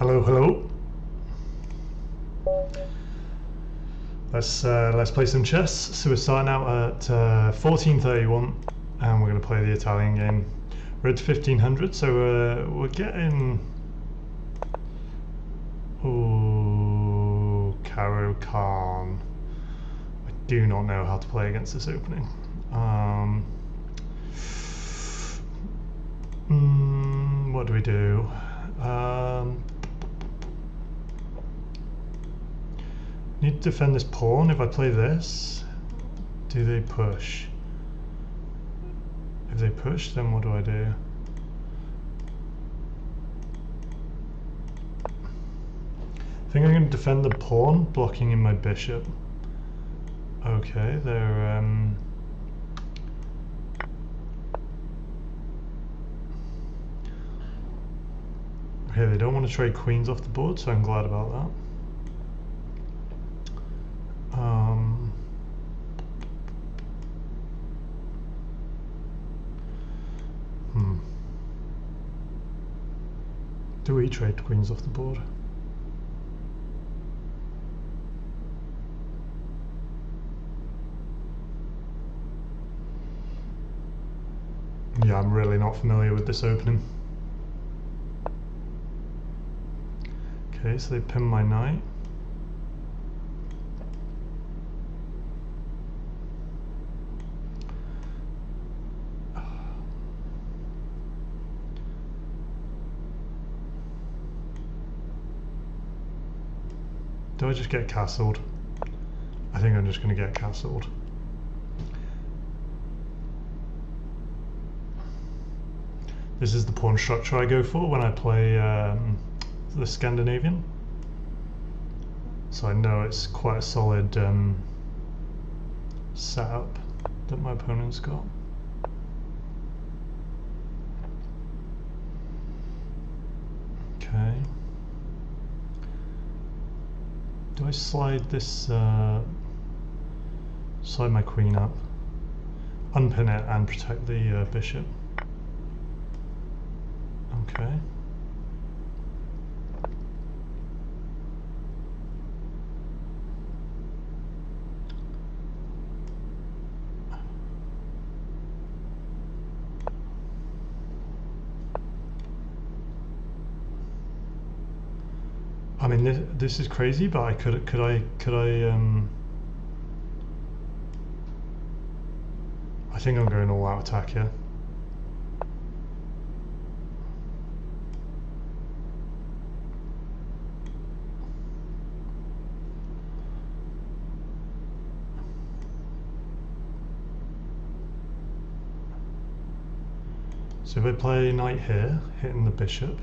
Hello, hello. Let's play some chess. So we're starting out at 1431, and we're going to play the Italian game. We're at 1500, so we're getting. Ooh, Caro Khan. I do not know how to play against this opening. What do we do? Need to defend this pawn. If I play this, do they push? If they push, then what do I do? I think I'm going to defend the pawn, blocking in my bishop. Okay, they're okay, they don't want to trade queens off the board, so I'm glad about that. Do we trade queens off the board? Yeah, I'm really not familiar with this opening. Okay, so they pin my knight. Do I just get castled? I think I'm just going to get castled. This is the pawn structure I go for when I play the Scandinavian. So I know it's quite a solid setup that my opponent's got. Okay. Do I slide this, slide my queen up, unpin it and protect the bishop? Okay. I mean, this is crazy, but I could I think I'm going all out attack here. So if I play knight here, hitting the bishop.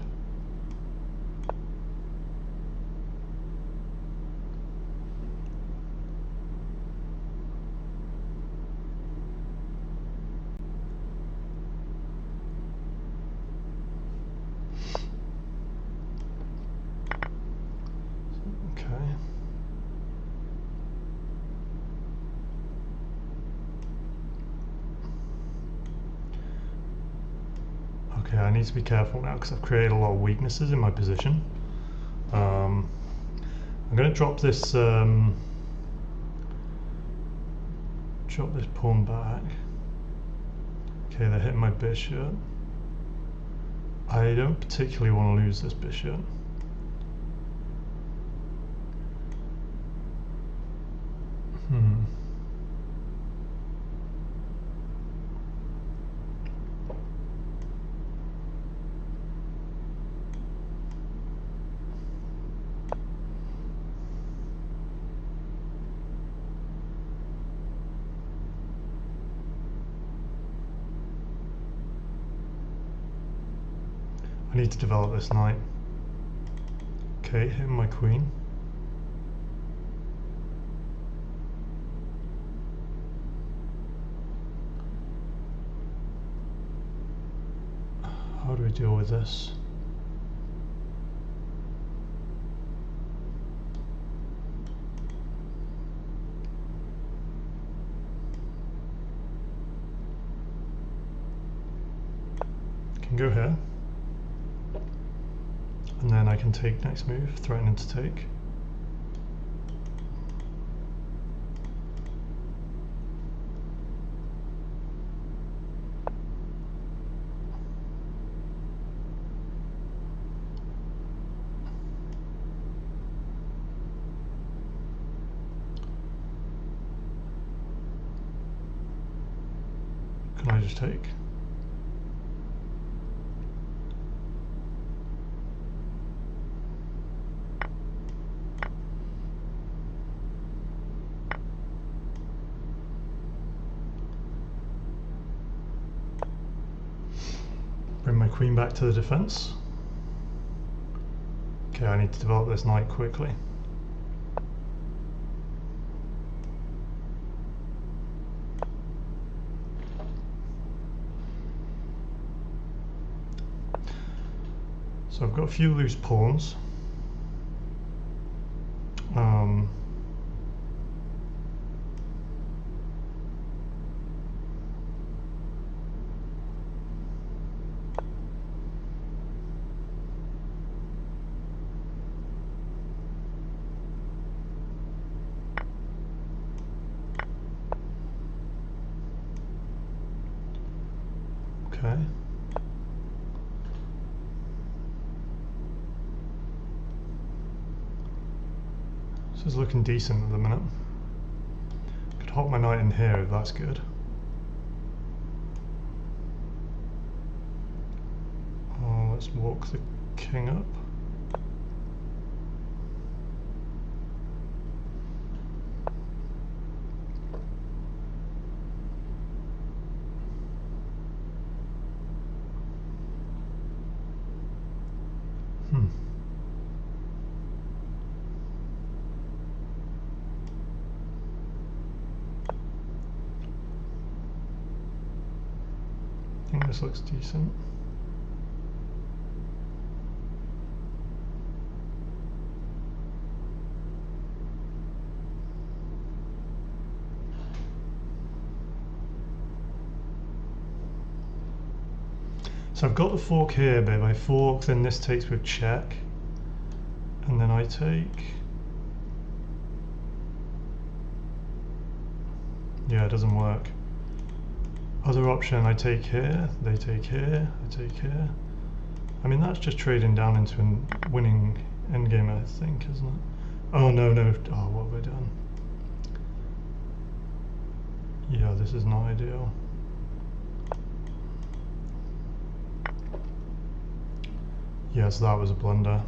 Okay, I need to be careful now because I've created a lot of weaknesses in my position. I'm going to drop this pawn back. Okay, they're hitting my bishop. I don't particularly want to lose this bishop. I need to develop this knight. Okay, hitting my queen. How do we deal with this? Can go here. And then I can take next move, threatening to take. Can I just take? Bring my queen back to the defense. Okay, I need to develop this knight quickly. So I've got a few loose pawns. Okay. This is looking decent at the minute. Could hop my knight in here if that's good. Oh, let's walk the king up. I think this looks decent. So I've got the fork here, but if I fork, then this takes with check, and then I take. Yeah, it doesn't work. Other option, I take here, they take here, I take here. I mean, that's just trading down into a winning endgame, I think, isn't it? Oh, no, no. Oh, what have I done? Yeah, this is not ideal. Yes, that was a blunder.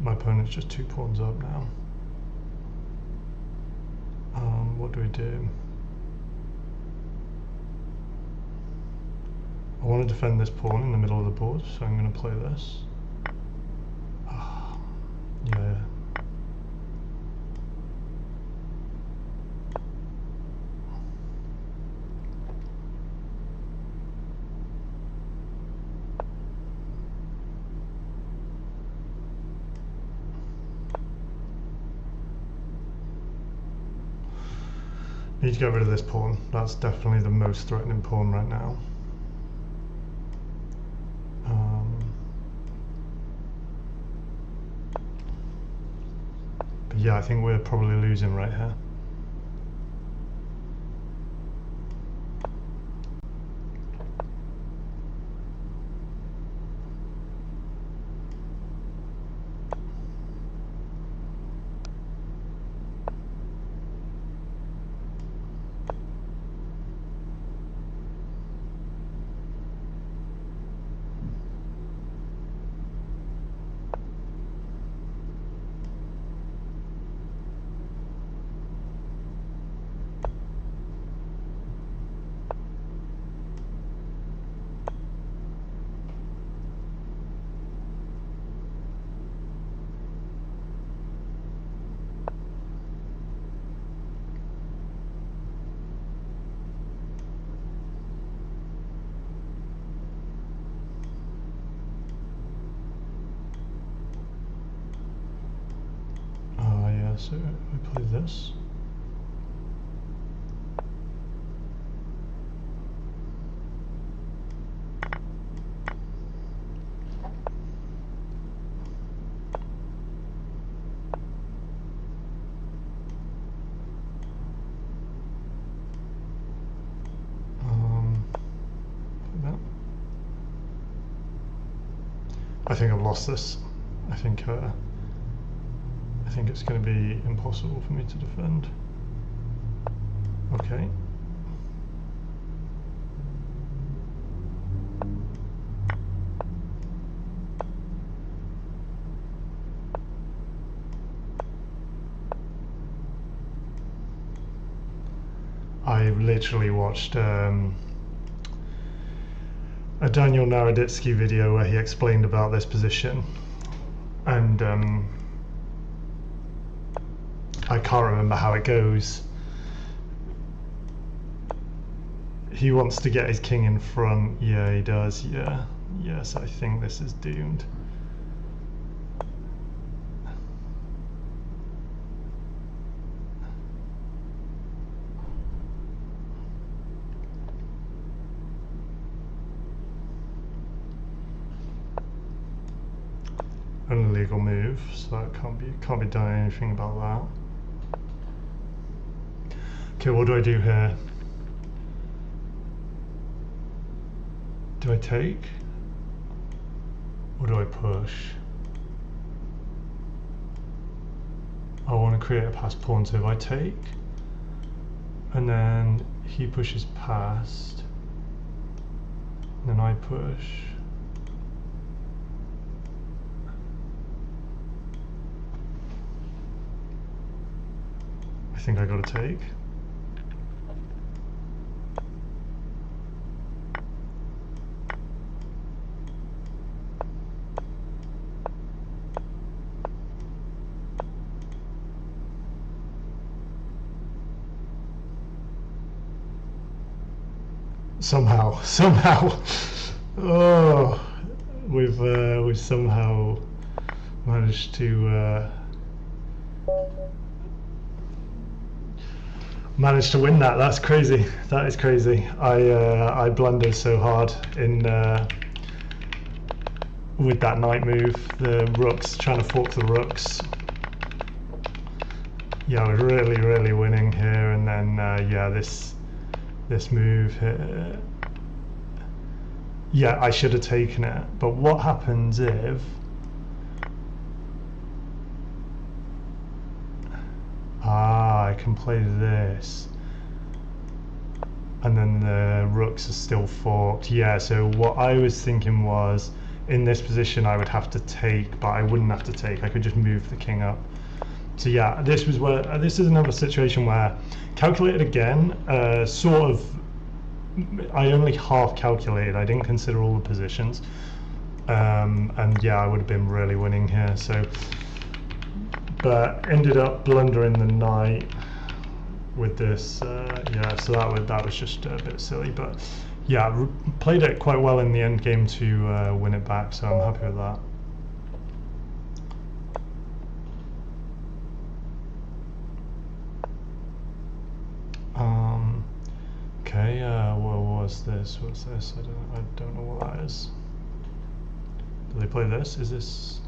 My opponent's just 2 pawns up now. What do we do? I want to defend this pawn in the middle of the board, so I'm going to play this. Yeah. Need to get rid of this pawn. That's definitely the most threatening pawn right now. But yeah, I think we're probably losing right here. So I play this. I think I've lost this. I think it's going to be impossible for me to defend. Okay. I literally watched a Daniel Naroditsky video where he explained about this position, and I can't remember how it goes. He wants to get his king in front. Yeah, he does. Yeah. Yes, I think this is doomed. An illegal move, so that can't be done anything about that. Okay, what do I do here? Do I take? Or do I push? I want to create a passed pawn, so if I take, and then he pushes past, and then I push. I think I got to take. Somehow, oh, we've somehow managed to win that. That's crazy. That is crazy. I blundered so hard in with that knight move. The rooks, trying to fork the rooks. Yeah, I was really winning here, and then yeah, this move here. Yeah, I should have taken it. But what happens if I can play this, and then the rooks are still forked? Yeah, so what I was thinking was, in this position I would have to take, but I wouldn't have to take. I could just move the king up. So yeah, this was where this is another situation where calculated again, sort of. I only half calculated. I didn't consider all the positions, and yeah, I would have been really winning here. So, but ended up blundering the knight with this. Yeah, so that was just a bit silly, but yeah, played it quite well in the end game to win it back. So I'm happy with that. Okay, what's this? I don't know what that is. Do they play this? Is this?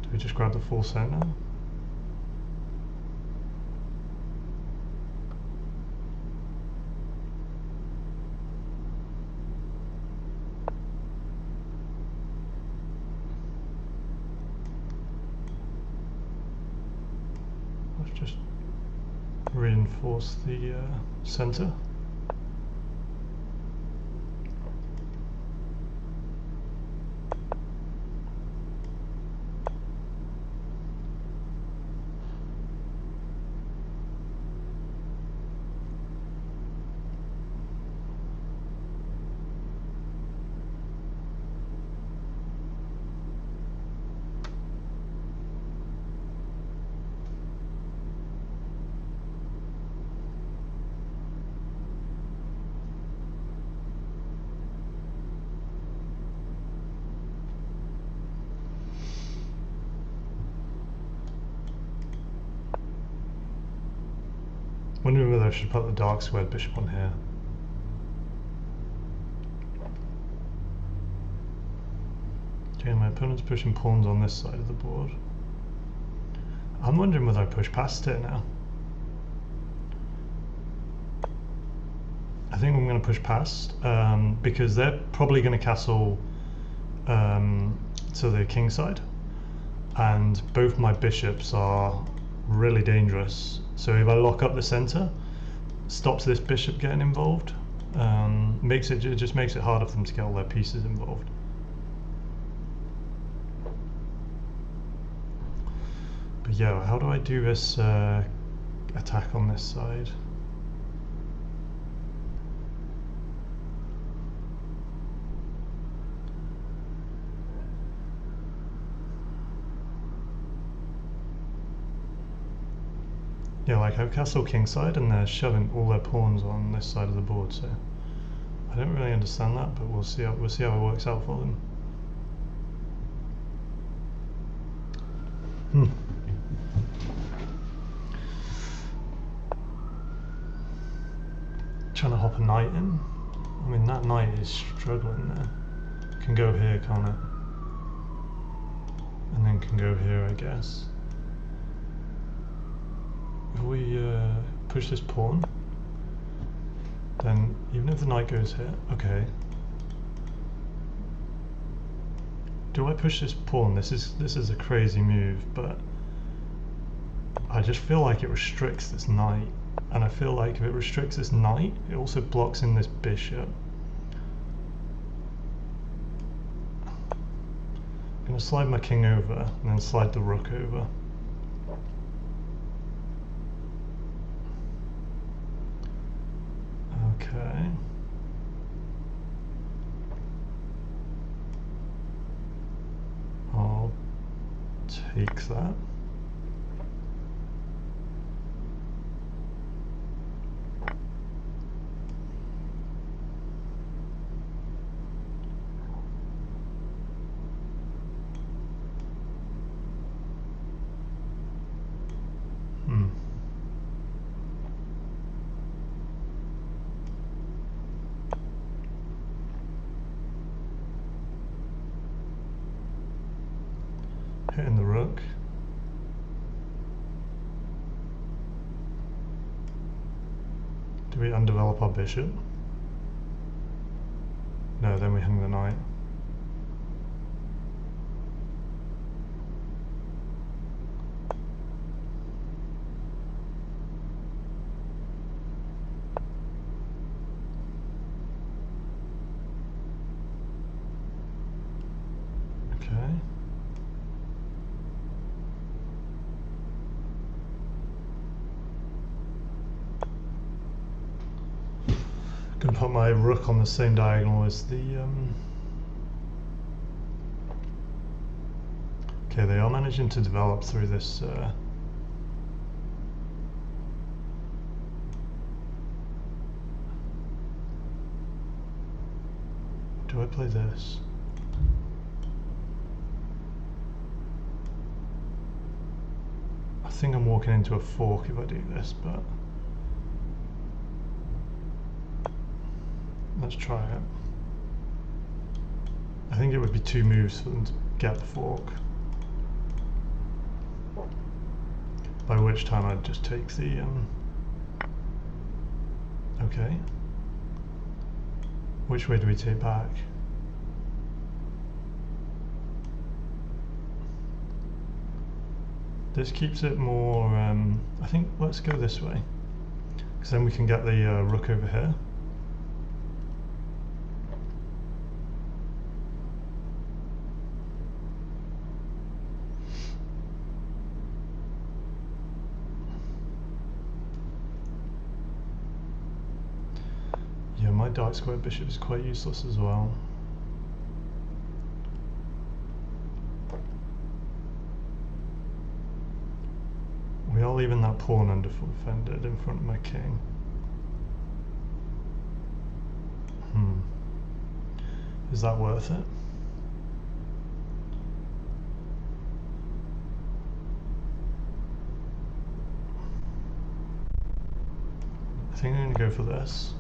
Do we just grab the full set now? Just reinforce the center. Wondering whether I should put the dark squared bishop on here. Okay, my opponent's pushing pawns on this side of the board. I'm wondering whether I push past it now. I think I'm going to push past because they're probably going to castle to the king side, and both my bishops are really dangerous. So if I lock up the center, stops this bishop getting involved, it just makes it harder for them to get all their pieces involved. But yeah, how do I do this attack on this side? Yeah, like I've castle kingside and they're shoving all their pawns on this side of the board, so I don't really understand that, but we'll see how it works out for them. Trying to hop a knight in. I mean, that knight is struggling there. Can go here, can't it? And then can go here, I guess. If we push this pawn, then even if the knight goes here, okay. Do I push this pawn? This is a crazy move, but I just feel like it restricts this knight, and I feel like if it restricts this knight, it also blocks in this bishop. I'm going to slide my king over and then slide the rook over. Okay. I'll take that. Hitting the rook. Do we undevelop our bishop? No, then we hang the knight. Okay. Gonna put my rook on the same diagonal as the okay, they are managing to develop through this do I play this? I think I'm walking into a fork if I do this, but let's try it. I think it would be 2 moves for them to get the fork, by which time I'd just take the okay. Which way do we take back? This keeps it more, I think let's go this way, because then we can get the rook over here. Yeah, my dark square bishop is quite useless as well. We are leaving that pawn undefended in front of my king. Is that worth it? I think I'm going to go for this.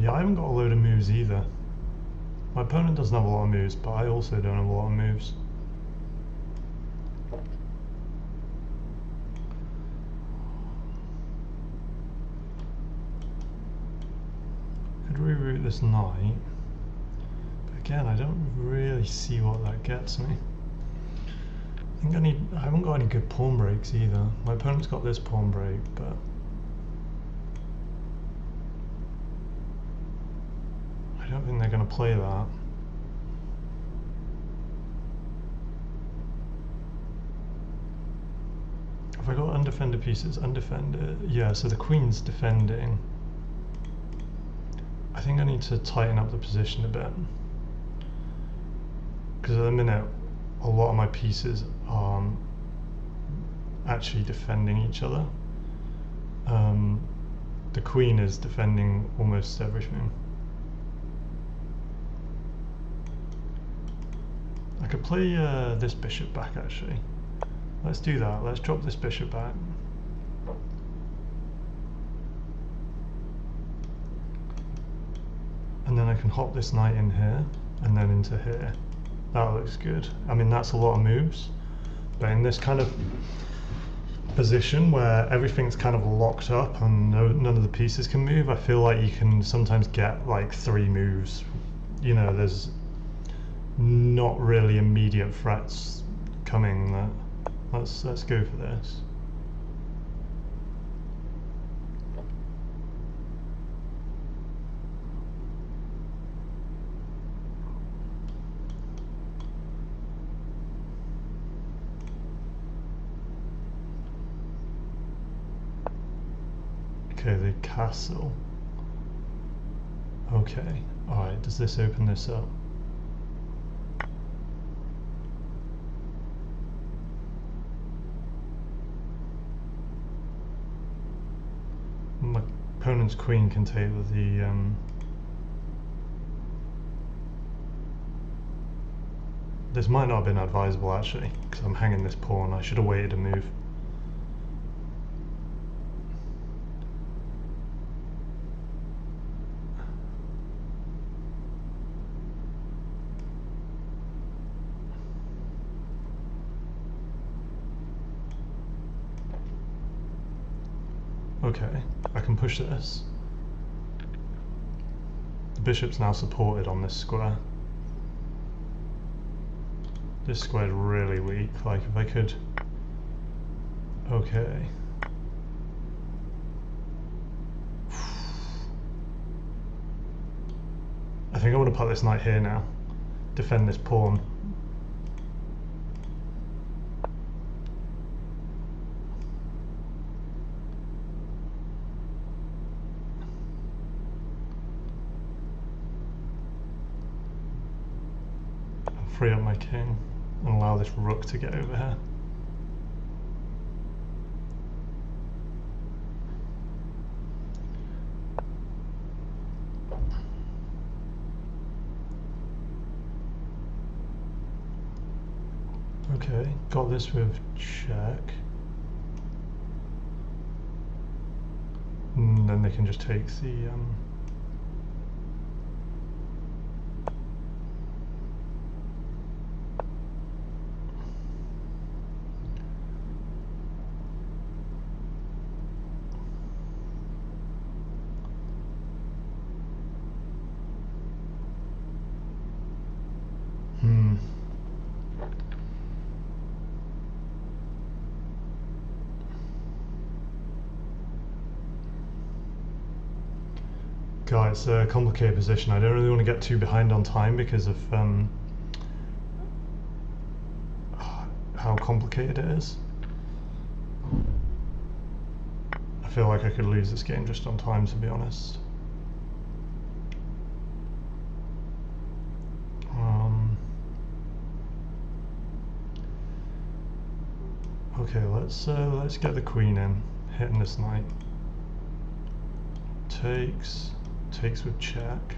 Yeah, I haven't got a load of moves either. My opponent doesn't have a lot of moves, but I also don't have a lot of moves. Could reroute this knight, but again, I don't really see what that gets me. I haven't got any good pawn breaks either. My opponent's got this pawn break, but I don't think they're going to play that. Have I got undefended pieces? Undefended. Yeah, so the queen's defending. I think I need to tighten up the position a bit. Because at the minute, a lot of my pieces are actually defending each other. The queen is defending almost everything. I could play this bishop back actually. Let's do that. Let's drop this bishop back. And then I can hop this knight in here and then into here. That looks good. I mean, that's a lot of moves, but in this kind of position where everything's kind of locked up and none of the pieces can move, I feel like you can sometimes get like 3 moves. You know, there's not really immediate threats coming. Let's go for this. Okay, the castle. Okay, alright, does this open this up? My opponent's queen can take the this might not have been advisable actually, because I'm hanging this pawn. I should have waited a move. Okay, I can push this. The bishop's now supported on this square. This square's really weak, like if I could... Okay. I think I want to put this knight here now. Defend this pawn. Free up my king and allow this rook to get over here. Okay, got this with check. And then they can just take the God, it's a complicated position. I don't really want to get too behind on time because of how complicated it is. I feel like I could lose this game just on time, to be honest. Okay, let's get the queen in, hitting this knight. Takes with check.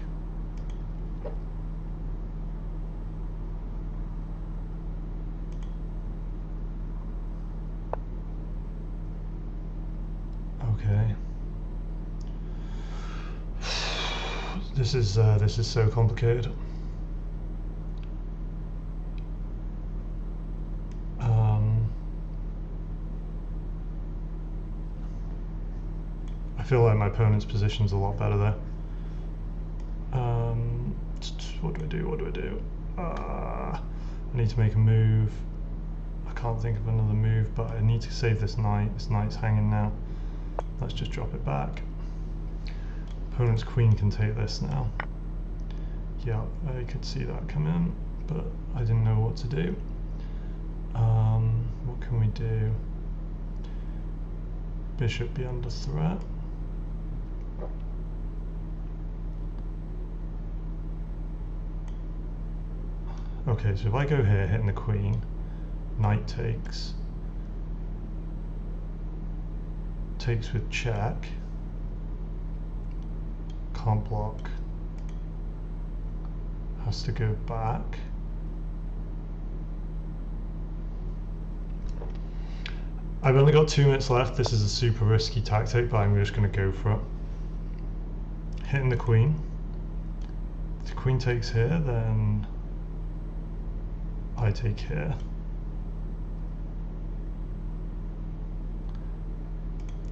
Okay. This is so complicated. I feel like my opponent's position's a lot better there. What do I do? What do I do? I need to make a move. I can't think of another move, but I need to save this knight. This knight's hanging now. Let's just drop it back. Opponent's queen can take this now. Yeah, I could see that come in, but I didn't know what to do. What can we do? Bishop be under threat. Okay, so if I go here, hitting the queen, knight takes with check, can't block, has to go back. I've only got 2 minutes left. This is a super risky tactic, but I'm just going to go for it. Hitting the queen. If the queen takes here, then I take here.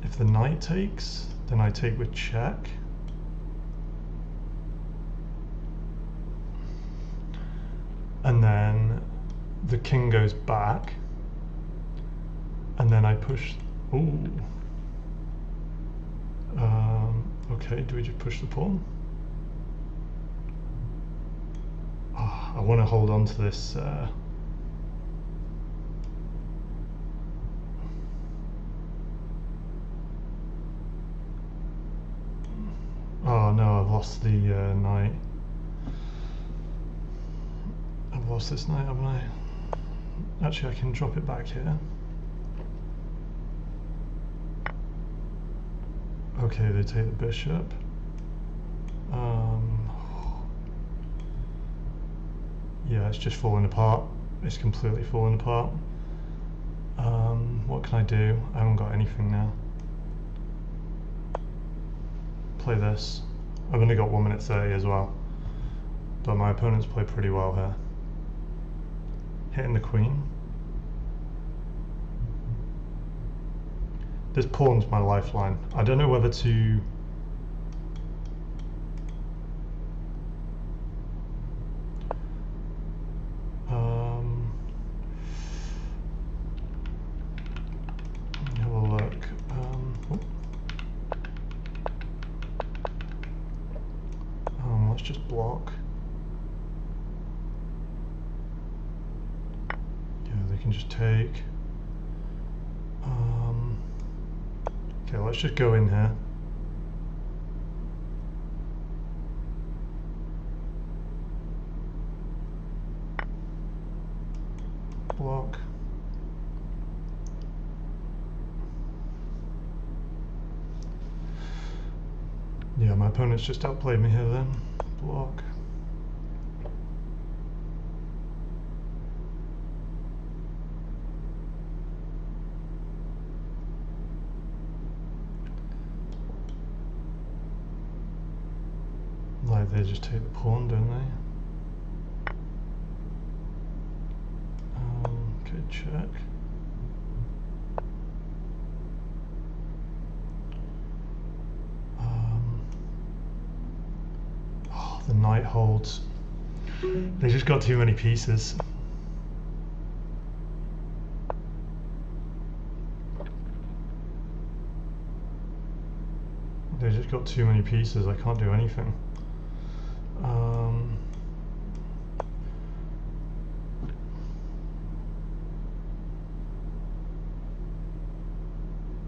If the knight takes, then I take with check. And then the king goes back. And then I push. Ooh. Okay, do we just push the pawn? Oh, I want to hold on to this. Oh no, I've lost the knight. I've lost this knight, haven't I? Actually, I can drop it back here. Okay, they take the bishop. Yeah, it's just falling apart. It's completely falling apart. What can I do? I haven't got anything now. Play this. I've only got 1 minute 30 as well. But my opponent's played pretty well here. Hitting the queen. This pawn's my lifeline. I don't know whether to... have a look. Let's just block. Yeah, they can just take. Okay, let's just go in here. Block. Yeah, my opponent's just outplayed me here then. Block. Like they just take the pawn, don't they? Okay, check. Oh, the knight holds. They just got too many pieces. They just got too many pieces. I can't do anything.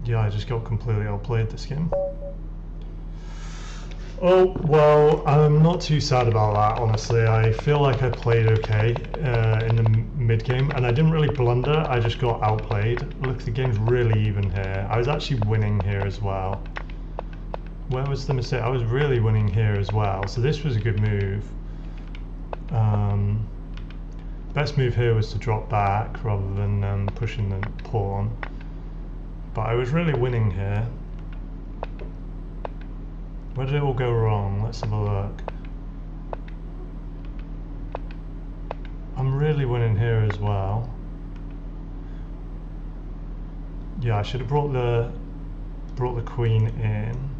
Yeah, I just got completely outplayed this game. Oh, well, I'm not too sad about that, honestly. I feel like I played okay in the mid-game, and I didn't really blunder, I just got outplayed. Look, the game's really even here. I was actually winning here as well. Where was the mistake? I was really winning here as well, so this was a good move. Best move here was to drop back rather than pushing the pawn. But I was really winning here. Where did it all go wrong? Let's have a look. I'm really winning here as well. Yeah, I should have brought the queen in.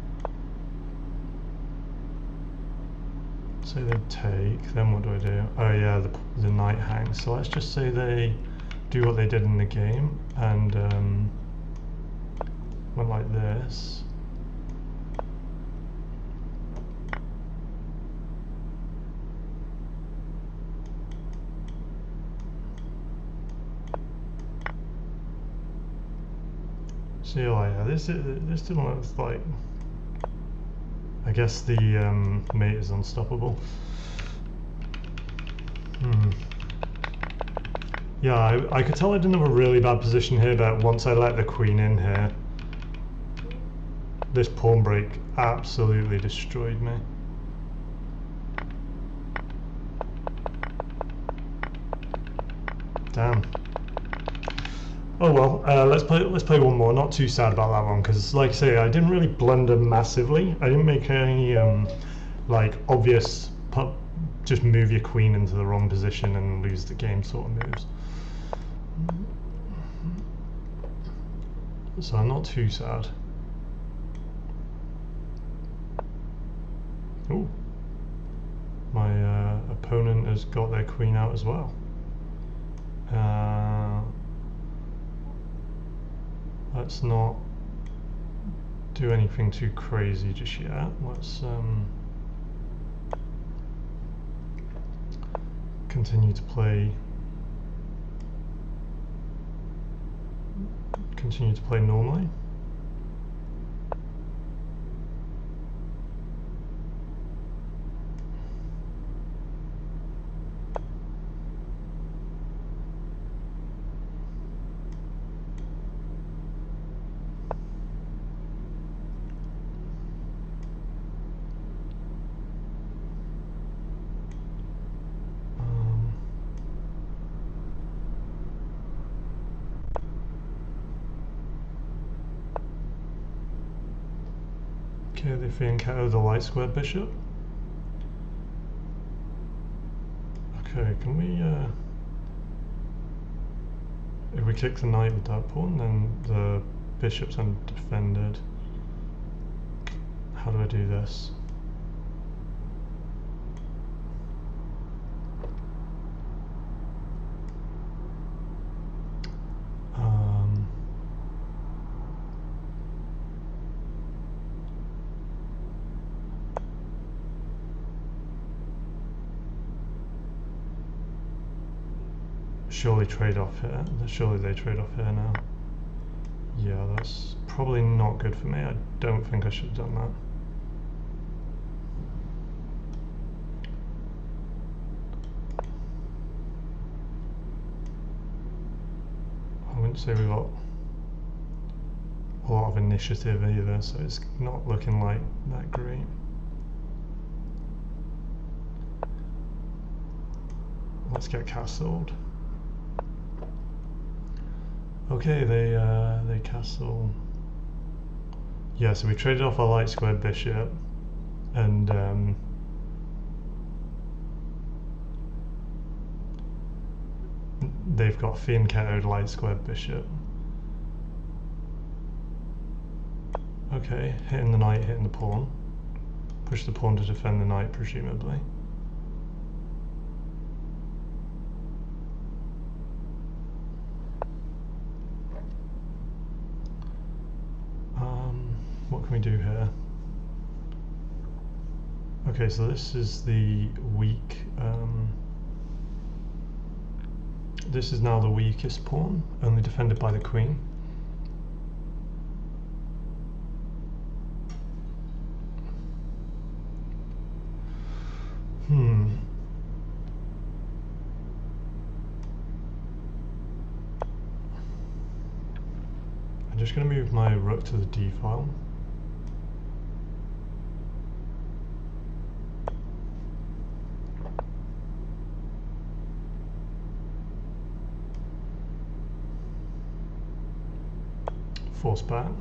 Say they take, then what do? Oh yeah, the knight hangs. So let's just say they do what they did in the game and went like this. So yeah, this didn't look like. I guess the mate is unstoppable. Yeah, I could tell I didn't have a really bad position here, but once I let the queen in here, this pawn break absolutely destroyed me. Damn. Oh well, let's play one more. Not too sad about that one because, like I say, I didn't really blunder massively. I didn't make any like obvious just move your queen into the wrong position and lose the game sort of moves. So I'm not too sad. Ooh, my opponent has got their queen out as well. Let's not do anything too crazy just yet. Let's continue to play normally. Okay, they think out of the light square bishop. Okay, can we if we kick the knight with that pawn, then the bishop's undefended. How do I do this? Surely trade off here. Surely they trade off here now. Yeah, that's probably not good for me. I don't think I should have done that. I wouldn't say we got a lot of initiative either, so it's not looking like that great. Let's get castled. Okay, they castle. Yeah, so we traded off our light squared bishop, and they've got fianchettoed light squared bishop. Okay, hitting the knight, hitting the pawn. Push the pawn to defend the knight, presumably. What can we do here? Okay, so this is the weak. This is now the weakest pawn, only defended by the queen. I'm just going to move my rook to the d file. Force back.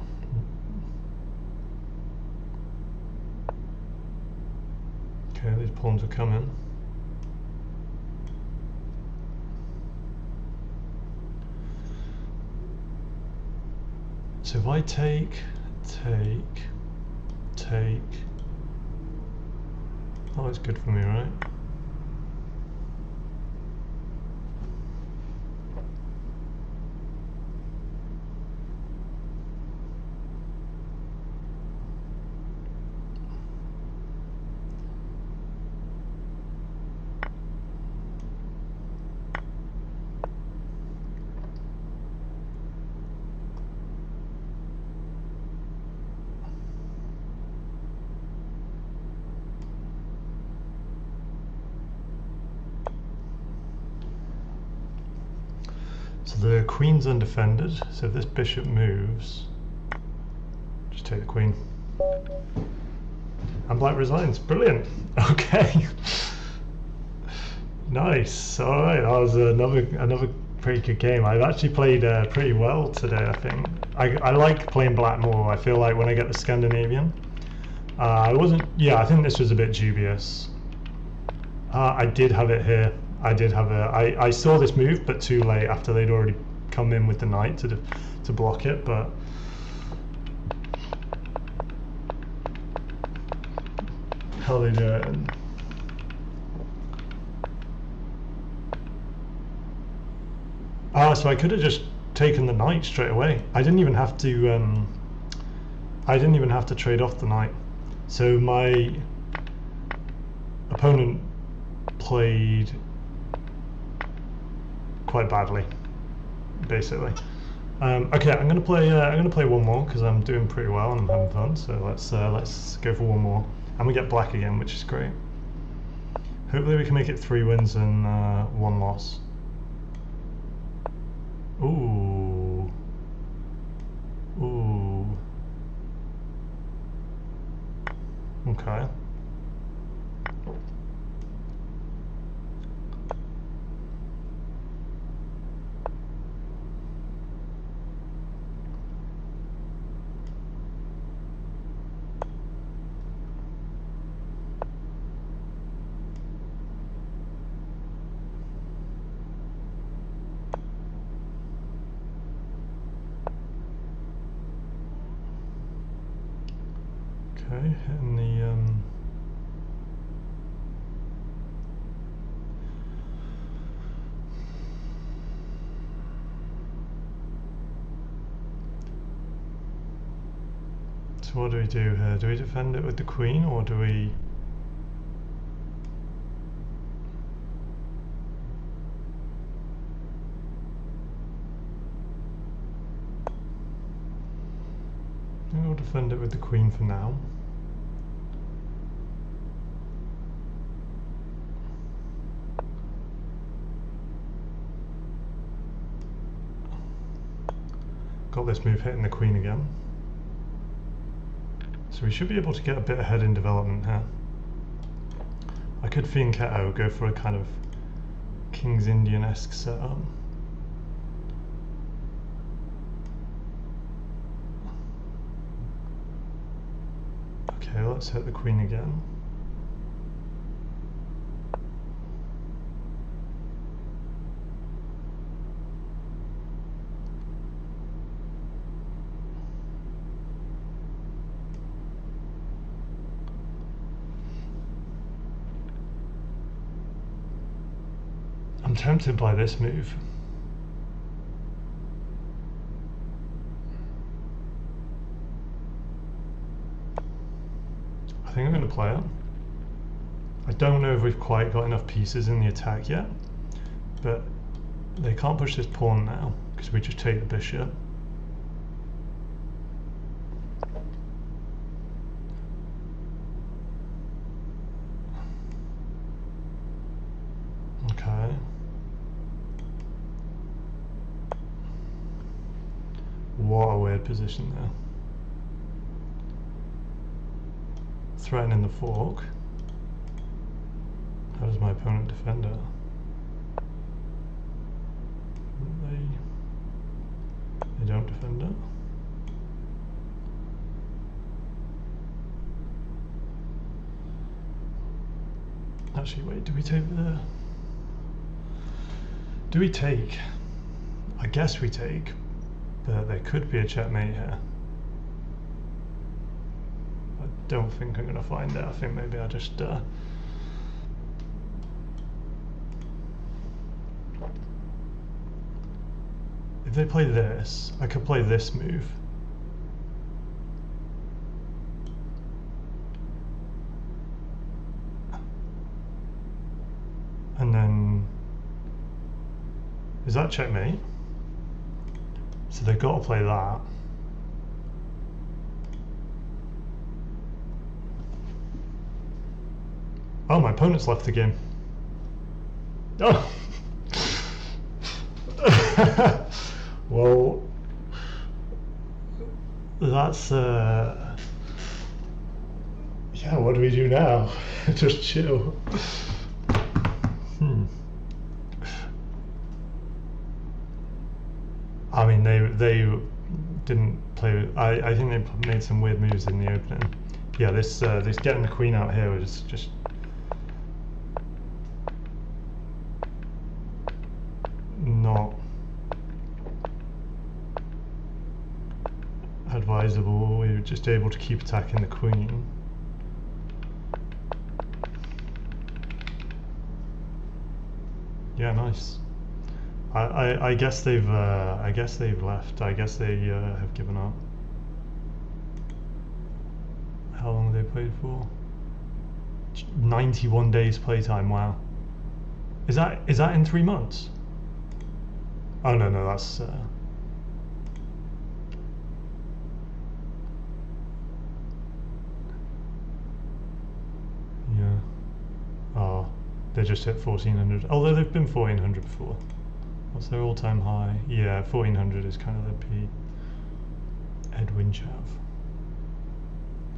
Okay, these pawns are coming. So if I take, oh, it's good for me, right? So the queen's undefended, so if this bishop moves, just take the queen. And black resigns. Brilliant. Okay. Nice. All right, that was another pretty good game. I've actually played pretty well today, I think. I like playing black more. I feel like when I get the Scandinavian, I think this was a bit dubious. I did have it here. I saw this move, but too late after they'd already come in with the knight to block it. But how they do it? So I could have just taken the knight straight away. I didn't even have to. I didn't even have to trade off the knight. So my opponent played quite badly, basically. Okay, I'm gonna play one more because I'm doing pretty well and I'm having fun. So let's go for one more, and we get black again, which is great. Hopefully we can make it 3 wins and 1 loss. Ooh. Okay. Okay, hitting the so what do we do here? Do we defend it with the queen, or do we we'll defend it with the queen for now. Got this move hitting the queen again. So we should be able to get a bit ahead in development here. I could fianchetto, go for a kind of King's Indian-esque setup. Okay, let's hit the queen again. I'm tempted by this move. I think I'm going to play it. I don't know if we've quite got enough pieces in the attack yet, but they can't push this pawn now because we just take the bishop. Okay. What a weird position there. Threatening the fork. How does my opponent defend it? They don't defend it. Actually, wait, do we take the... Do we take? I guess we take. But there could be a checkmate here. I don't think I'm going to find it. I think maybe I'll just... if they play this, I could play this move. And then... is that checkmate? So they've got to play that. Oh, my opponent's left the game. Oh! Well, that's... yeah, what do we do now? Just chill. I mean, they didn't play. I think they made some weird moves in the opening. Yeah, this getting the queen out here was just not advisable. We were just able to keep attacking the queen. Yeah, nice. I guess they've left. I guess they have given up. How long have they played for? 91 days playtime. Wow. Is that in 3 months? Oh no, that's. Yeah. Oh, they just hit 1400. Although they've been 1400 before. What's their all-time high? Yeah, 1400 is kind of their peak. Edwin Chav.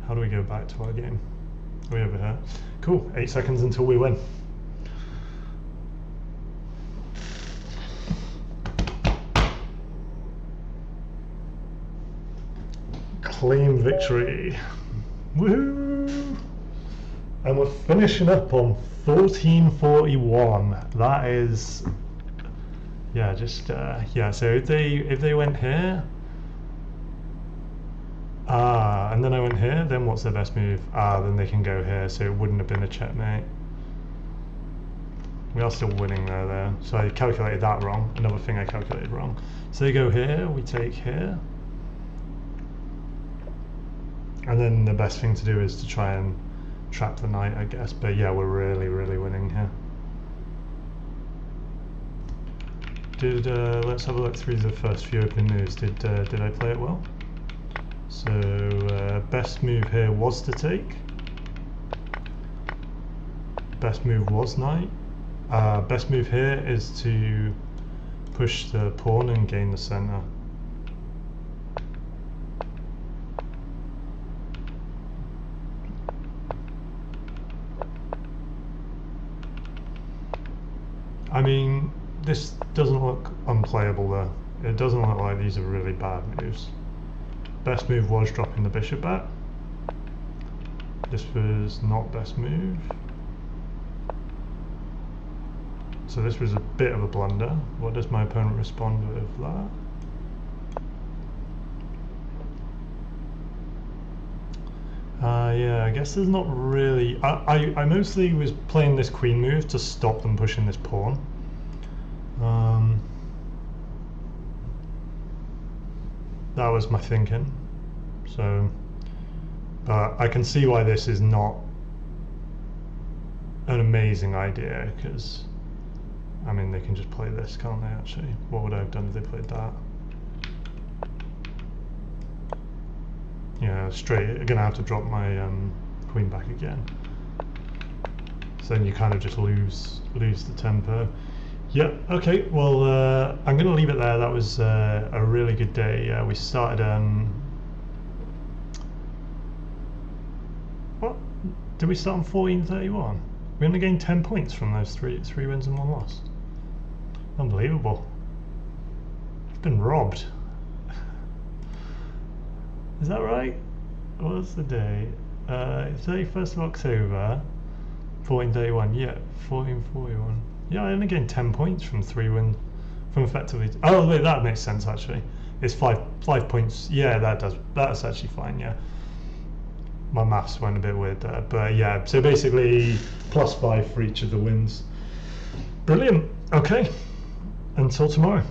How do we go back to our game? Are we over here? Cool, 8 seconds until we win. Clean victory. Woohoo! And we're finishing up on 1441. That is... yeah, just yeah. So if they went here, and then I went here, then what's their best move? Then they can go here, so it wouldn't have been a checkmate. We are still winning there. So I calculated that wrong. Another thing I calculated wrong. So they go here, we take here, and then the best thing to do is to try and trap the knight, I guess. But yeah, we're really winning here. Let's have a look through the first few opening moves. Did I play it well? So best move here was to take. Best move was knight. Best move here is to push the pawn and gain the center. I mean, this doesn't look unplayable though. It doesn't look like these are really bad moves. Best move was dropping the bishop back. This was not best move. So this was a bit of a blunder. What does my opponent respond with that? Yeah, I guess there's not really... I mostly was playing this queen move to stop them pushing this pawn. That was my thinking. So, but I can see why this is not an amazing idea, because, I mean, they can just play this, can't they, actually? What would I have done if they played that? Yeah, straight. I'm gonna have to drop my queen back again. So then you kind of just lose the tempo. Yeah. Okay. Well, I'm gonna leave it there. That was a really good day. We started. What? Did we start on 1431? We only gained 10 points from those three wins and 1 loss. Unbelievable. I've been robbed. Is that right? What's the day? 31st of October, 1431. Yeah, 1441. Yeah, I only gained 10 points from 3 wins, from effectively. Oh wait, that makes sense actually. It's 5 points. Yeah, that's actually fine. Yeah, my maths went a bit weird there, but yeah. So basically, +5 for each of the wins. Brilliant. Okay, until tomorrow.